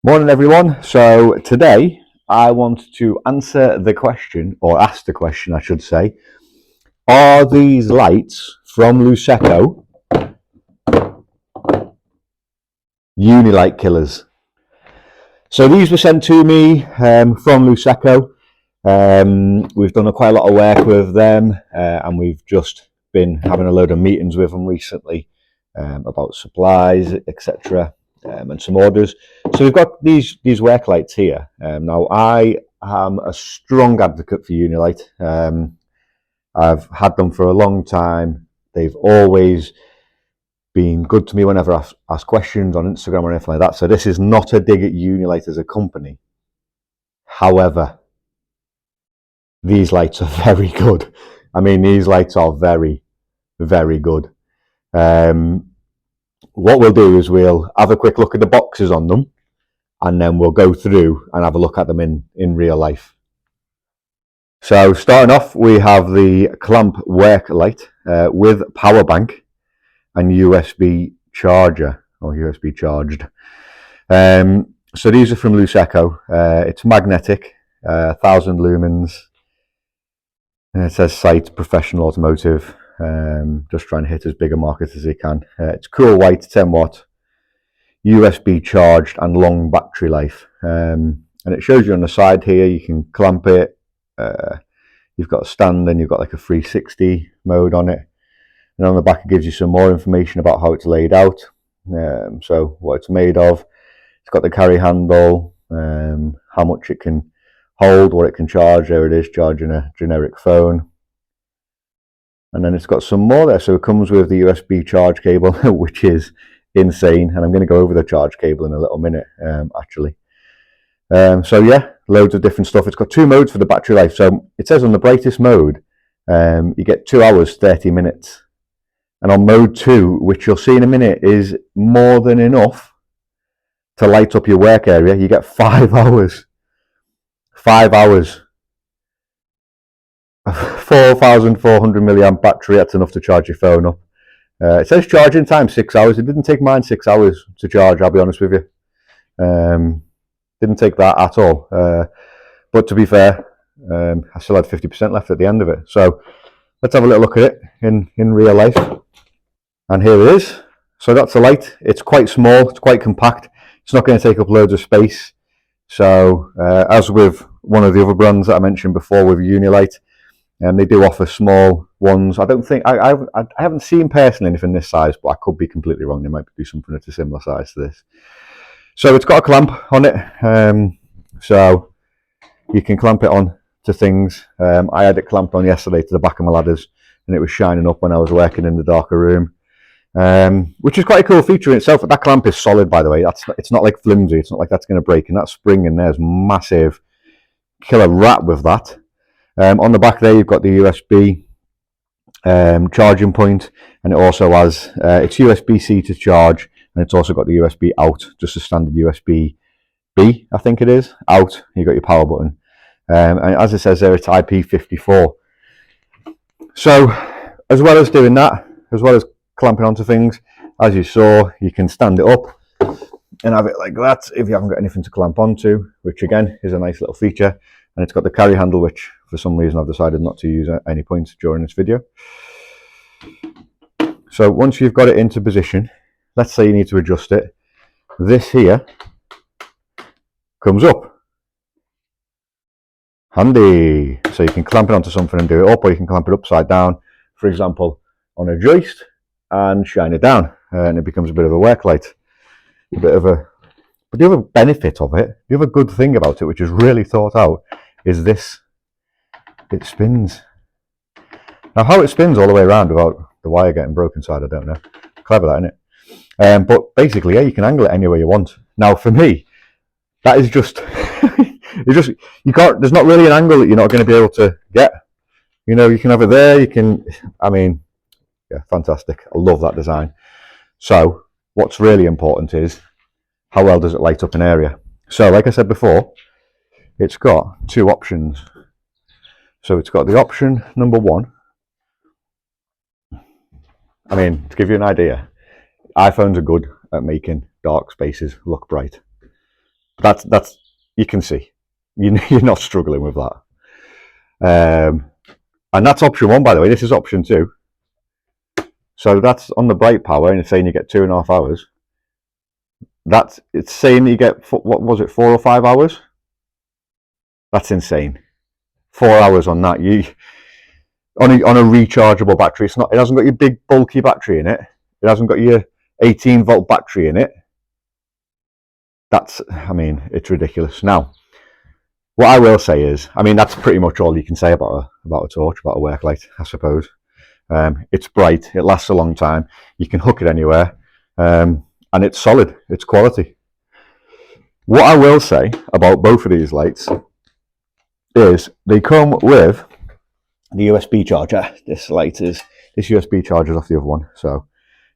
Morning everyone. So today I want to answer the question, or ask the question I should say, are these lights from Luceco Unilite killers? So these were sent to me from Luceco. We've done quite a lot of work with them and we've just been having a load of meetings with them recently about supplies, etc. And some orders. So we've got these work lights here. Now I am a strong advocate for Unilite. I've had them for a long time. They've always been good to me whenever I ask questions on Instagram or anything like that. So this is not a dig at Unilite as a company. However, these lights are very good. I mean, these lights are very, very good. What we'll do is we'll have a quick look at the boxes on them, and then we'll go through and have a look at them in real life. So starting off, we have the Clump Work Light with power bank and USB charger, or USB charged. So these are from Luceco. It's magnetic, 1000 lumens. And it says site professional automotive. Just trying to hit as big a market as they can. It's cool white, 10 watt, USB charged and long battery life. And it shows you on the side here, you can clamp it. You've got a stand and you've got like a 360 mode on it. And on the back it gives you some more information about how it's laid out. So what it's made of. It's got the carry handle, how much it can hold, what it can charge. There it is, charging a generic phone. And then it's got some more there. So it comes with the USB charge cable, which is insane. And I'm going to go over the charge cable in a little minute, actually. So yeah, loads of different stuff. It's got 2 modes for the battery life. So it says on the brightest mode, you get 2 hours, 30 minutes. And on mode 2, which you'll see in a minute, is more than enough to light up your work area. You get 5 hours. 5 hours. 4,400 milliamp battery, that's enough to charge your phone up. It says charging time 6 hours. It didn't take mine 6 hours to charge, I'll be honest with you. Didn't take that at all. But to be fair, I still had 50% left at the end of it. So let's have a little look at it in real life. And here it is. So that's the light. It's quite small, it's quite compact. It's not going to take up loads of space. So as with one of the other brands that I mentioned before with Unilite, they do offer small ones. I don't think, I haven't seen personally anything this size, but I could be completely wrong. They might do something that's a similar size to this. So it's got a clamp on it, so you can clamp it on to things. I had it clamped on yesterday to the back of my ladders, and it was shining up when I was working in the darker room, which is quite a cool feature in itself. But that clamp is solid, by the way. It's not like flimsy. It's not like that's going to break. And that spring in there is massive. Killer rat with that. On the back there, you've got the USB charging point, and it also has it's USB-C to charge. And it's also got the USB out, just a standard USB-B, I think it is. Out, you've got your power button. And as it says there, it's IP54. So, as well as doing that, as well as clamping onto things, as you saw, you can stand it up and have it like that if you haven't got anything to clamp onto, which again is a nice little feature. And it's got the carry handle, which for some reason I've decided not to use at any point during this video. So once you've got it into position, let's say you need to adjust it, this here comes up. Handy. So you can clamp it onto something and do it up, or you can clamp it upside down, for example, on a joist and shine it down, and it becomes a bit of a work light. But the other benefit of it, the other good thing about it, which is really thought out, is this. It spins. Now how it spins all the way around without the wire getting broken inside, I don't know. Clever that, isn't it? But basically, yeah, you can angle it any way you want. Now, for me, that is just, you can't, there's not really an angle that you're not going to be able to get. You know, you can have it there, you can, I mean, yeah, fantastic. I love that design. So, what's really important is, how well does it light up an area? So, like I said before, it's got 2 options. So, it's got the option number 1. I mean, to give you an idea, iPhones are good at making dark spaces look bright. That's you can see you're not struggling with that. And that's option 1, by the way. This is option 2. So that's on the bright power, and it's saying you get 2.5 hours. It's saying that you get, what was it, 4 or 5 hours? That's insane. 4 hours on that. On a rechargeable battery. It hasn't got your big bulky battery in it. It hasn't got your 18-volt battery in it. It's ridiculous. Now, what I will say is, that's pretty much all you can say about a torch, about a work light, I suppose. It's bright, it lasts a long time, you can hook it anywhere, and it's solid, it's quality. What I will say about both of these lights is they come with the USB charger. This USB charger is off the other one, so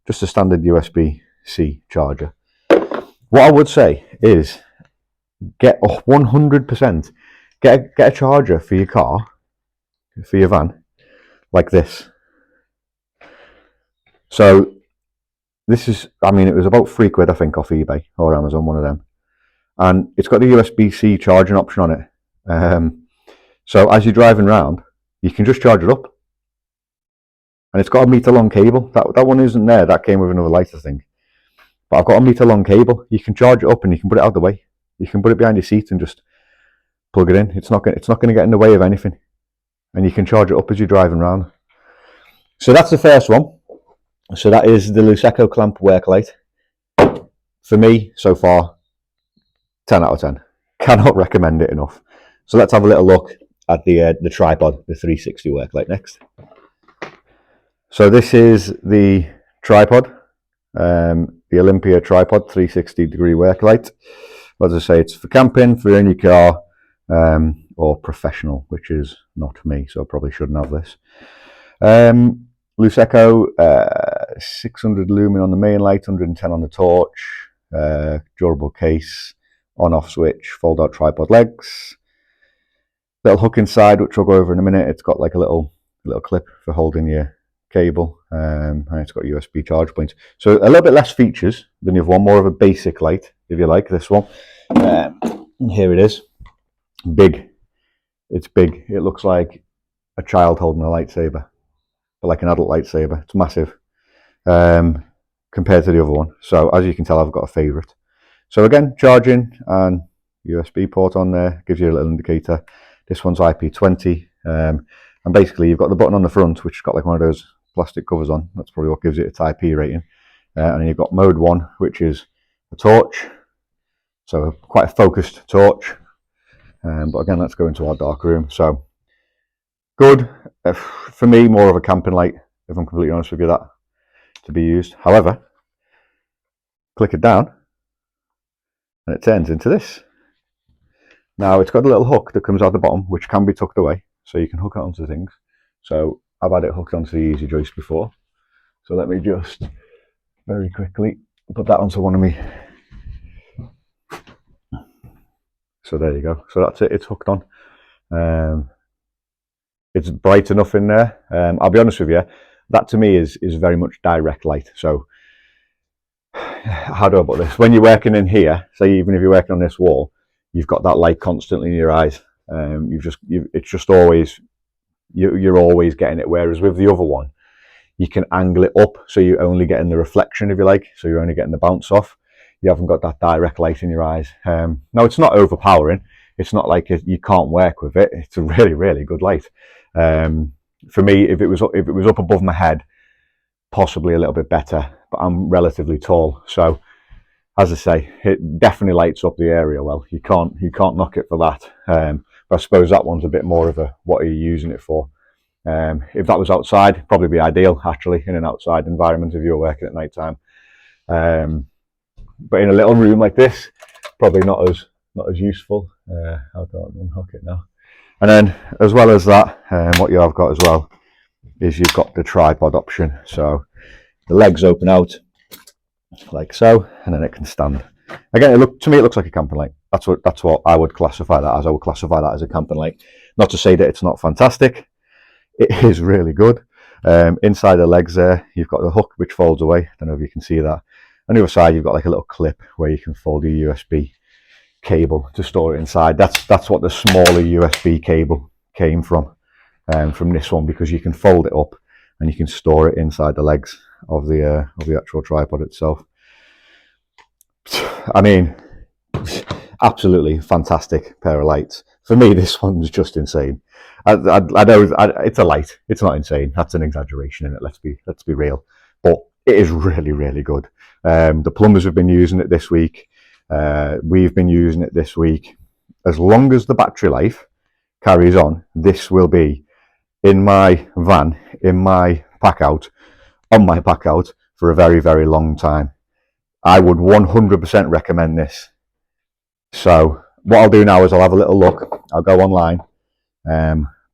just a standard USB-C charger. What I would say is get 100%, get a charger for your car, for your van, like this. So this is, it was about £3 I think off eBay or Amazon, one of them, and it's got the USB-C charging option on it. So as you're driving around, you can just charge it up, and it's got a meter long cable. That one isn't there. That came with another light, I think. But I've got a meter long cable. You can charge it up, and you can put it out of the way. You can put it behind your seat and just plug it in. It's not going to get in the way of anything, and you can charge it up as you're driving around. So that's the first one. So that is the Luceco Clump Work Light. For me, so far, 10 out of 10. Cannot recommend it enough. So let's have a little look at the tripod, the 360 Work Light next. So this is the tripod, the Olympia tripod 360-degree work light. As I say, it's for camping, for in your car, or professional, which is not me, so I probably shouldn't have this. Luceco, 600 lumen on the main light, 110 on the torch, durable case, on-off switch, fold-out tripod legs, little hook inside, which we'll go over in a minute. It's got like a little clip for holding your cable, and it's got USB charge points. So a little bit less features than the other one, more of a basic light, if you like, this one. Here it is. Big. It's big. It looks like a child holding a lightsaber, but like an adult lightsaber. It's massive compared to the other one. So as you can tell, I've got a favourite. So again, charging and USB port on there, gives you a little indicator. This one's IP20, and basically you've got the button on the front, which has got like one of those plastic covers on. That's probably what gives it its IP rating. And then you've got mode 1, which is a torch, so quite a focused torch. But again, let's go into our dark room. So good. For me, more of a camping light, if I'm completely honest with you, that to be used. However, click it down and it turns into this. Now it's got a little hook that comes out the bottom, which can be tucked away, so you can hook it onto things. So I've had it hooked onto the easy joist before. So let me just very quickly put that onto one of me. So there you go. So that's it. It's hooked on. It's bright enough in there. I'll be honest with you, that to me is very much direct light. So how do I put this? When you're working in here, say even if you're working on this wall, you've got that light constantly in your eyes. It's just always, you're always getting it. Whereas with the other one, you can angle it up, so you're only getting the reflection, if you like. So you're only getting the bounce off. You haven't got that direct light in your eyes. Now it's not overpowering. It's not like you can't work with it. It's a really, really good light. For me, if it was up above my head, possibly a little bit better. But I'm relatively tall, so as I say, it definitely lights up the area well. You can't knock it for that. But I suppose that one's a bit more of a, what are you using it for? If that was outside, probably be ideal actually in an outside environment if you're working at night time. But in a little room like this, probably not as useful. I'll go and unhook it now. And then as well as that, what you have got as well is you've got the tripod option. So the legs open out like so, and then it can stand. Again, to me it looks like a camping light. That's what I would classify that as. I would classify that as a camping light. Not to say that it's not fantastic. It is really good. Inside the legs there, you've got the hook which folds away. I don't know if you can see that. On the other side, you've got like a little clip where you can fold your USB cable to store it inside. That's what the smaller USB cable came from this one, because you can fold it up and you can store it inside the legs of the actual tripod itself. I mean, absolutely fantastic pair of lights. For me, this one's just insane. I know it's a light. It's not insane. That's an exaggeration in it. Let's be real. But it is really, really good. The plumbers have been using it this week. We've been using it this week. As long as the battery life carries on, this will be in my van, in my pack out, on my pack out for a very, very long time. I would 100% recommend this. So what I'll do now is I'll have a little look. I'll go online.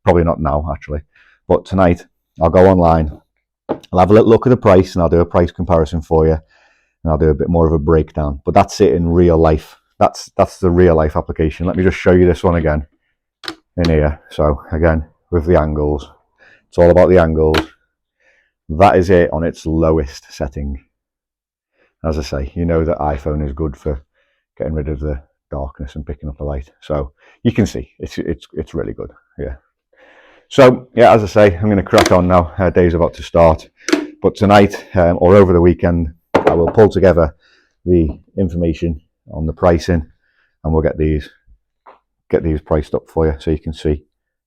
Probably not now, actually, but tonight I'll go online. I'll have a little look at the price and I'll do a price comparison for you, and I'll do a bit more of a breakdown. But that's it in real life. That's the real life application. Let me just show you this one again in here. So again, with the angles, it's all about the angles. That is it on its lowest setting. As I say, you know that iPhone is good for getting rid of the darkness and picking up the light. So you can see it's really good. Yeah. So yeah, as I say, I'm going to crack on now. Day's about to start, but tonight or over the weekend, I will pull together the information on the pricing, and we'll get these priced up for you so you can see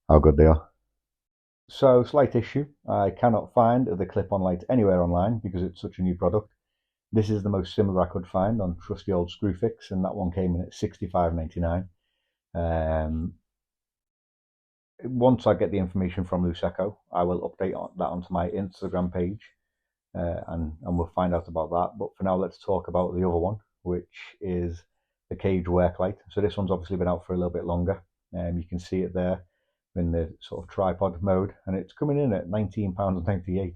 how good they are. So, slight issue. I cannot find the clip-on light anywhere online because it's such a new product. This is the most similar I could find on trusty old Screwfix, and that one came in at $65.99. Once I get the information from Luceco, I will update that onto my Instagram page, and we'll find out about that. But for now, let's talk about the other one, which is the Cage Work Light. So this one's obviously been out for a little bit longer. You can see it there in the sort of tripod mode, and it's coming in at £19.98,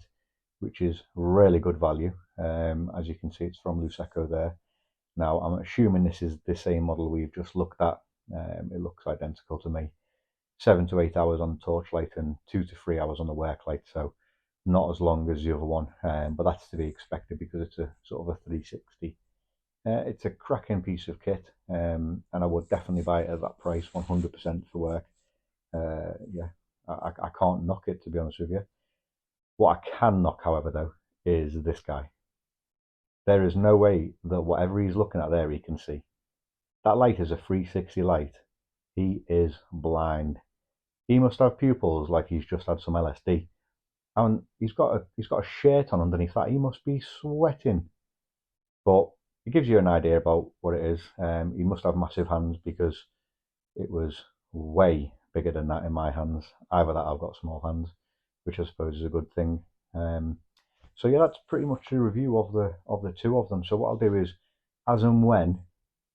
which is really good value. As you can see, it's from Luceco there. Now, I'm assuming this is the same model we've just looked at. It looks identical to me. 7 to 8 hours on the Torchlight and 2 to 3 hours on the Work Light, so not as long as the other one, but that's to be expected because it's a sort of a 360. It's a cracking piece of kit, and I would definitely buy it at that price, 100% for work. Yeah, I can't knock it, to be honest with you. What I can knock, however, though, is this guy. There is no way that whatever he's looking at there he can see. That light is a 360 light. He is blind. He must have pupils like he's just had some LSD. And he's got a shirt on underneath that. He must be sweating. But it gives you an idea about what it is. He must have massive hands because it was way bigger than that in my hands. Either that, I've got small hands, which I suppose is a good thing. So yeah, that's pretty much a review of the two of them. So what I'll do is, as and when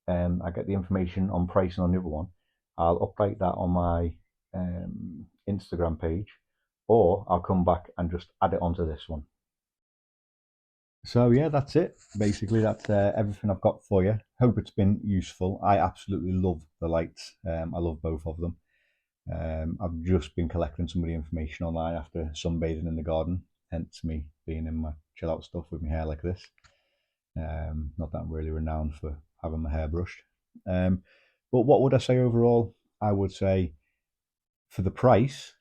I get the information on pricing on the other one, I'll update that on my Instagram page, or I'll come back and just add it onto this one. So yeah, that's it. Basically, that's everything I've got for you. Hope it's been useful. I absolutely love the lights. I love both of them. I've just been collecting some of the information online after sunbathing in the garden, hence me being in my chill out stuff with my hair like this. Not that I'm really renowned for having my hair brushed. But what would I say overall? I would say for the price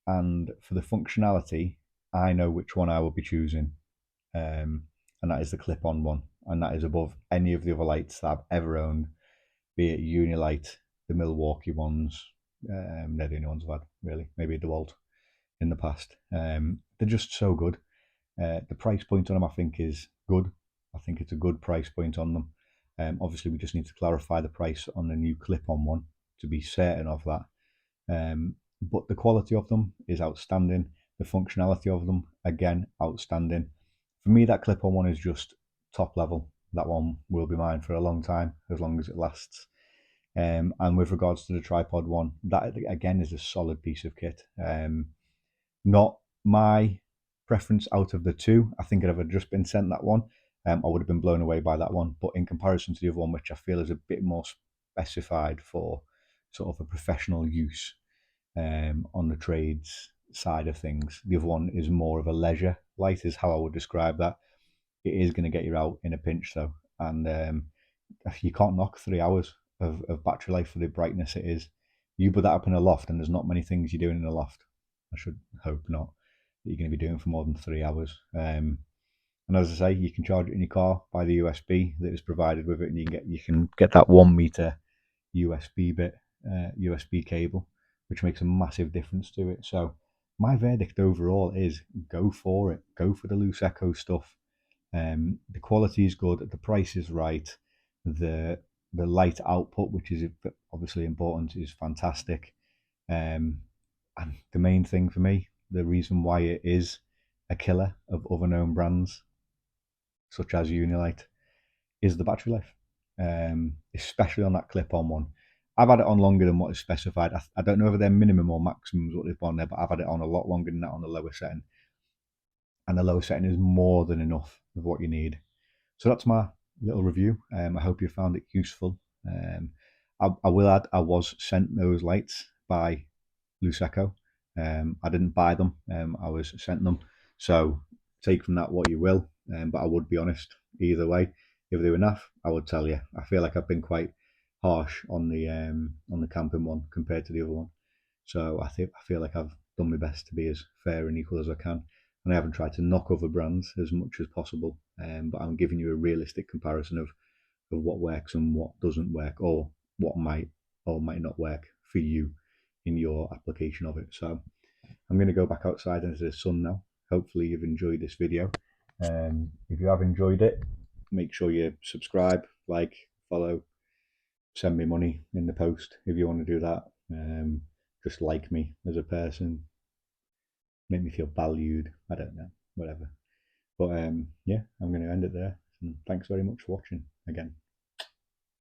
and for the functionality, I know which one I will be choosing. And that is the clip-on one, and that is above any of the other lights that I've ever owned, be it Unilite, the Milwaukee ones. They're the only ones I've had, really. Maybe a DeWalt in the past. They're just so good. The price point on them, I think, is good. I think it's a good price point on them. Obviously, we just need to clarify the price on the new clip-on one to be certain of that. But the quality of them is outstanding. The functionality of them, again, outstanding. For me, that clip-on one is just top level. That one will be mine for a long time, as long as it lasts. And with regards to the tripod one, that again is a solid piece of kit. Not my preference out of the two. I think if I'd just been sent that one, I would have been blown away by that one. But in comparison to the other one, which I feel is a bit more specified for sort of a professional use on the trades side of things, the other one is more of a leisure light, is how I would describe that. It is going to get you out in a pinch though, and you can't knock 3 hours. of battery life for the brightness it is. You put that up in a loft, and there's not many things you're doing in a loft. I should hope not that you're going to be doing for more than 3 hours. And as I say, you can charge it in your car by the USB that is provided with it, and you can get that 1 meter USB cable, which makes a massive difference to it. So my verdict overall is go for it. Go for the Luceco stuff. The quality is good, the price is right, the light output, which is obviously important, is fantastic. And the main thing for me, the reason why it is a killer of other known brands, such as Unilite, is the battery life, especially on that clip-on one. I've had it on longer than what is specified. I don't know whether they're minimum or maximums what they've put on there, but I've had it on a lot longer than that on the lower setting. And the lower setting is more than enough of what you need. So that's my little review. I hope you found it useful. I will add, I was sent those lights by Luceco. I didn't buy them. I was sent them. So take from that what you will. But I would be honest either way. If they were naff, I would tell you. I feel like I've been quite harsh on the camping one compared to the other one. So I feel like I've done my best to be as fair and equal as I can, and I haven't tried to knock other brands as much as possible. But I'm giving you a realistic comparison of what works and what doesn't work, or what might or might not work for you in your application of it. So I'm going to go back outside into the sun now. Hopefully you've enjoyed this video. If you have enjoyed it, make sure you subscribe, like, follow, send me money in the post if you want to do that. Just like me as a person, make me feel valued. I don't know, whatever. But yeah, I'm going to end it there. And thanks very much for watching again.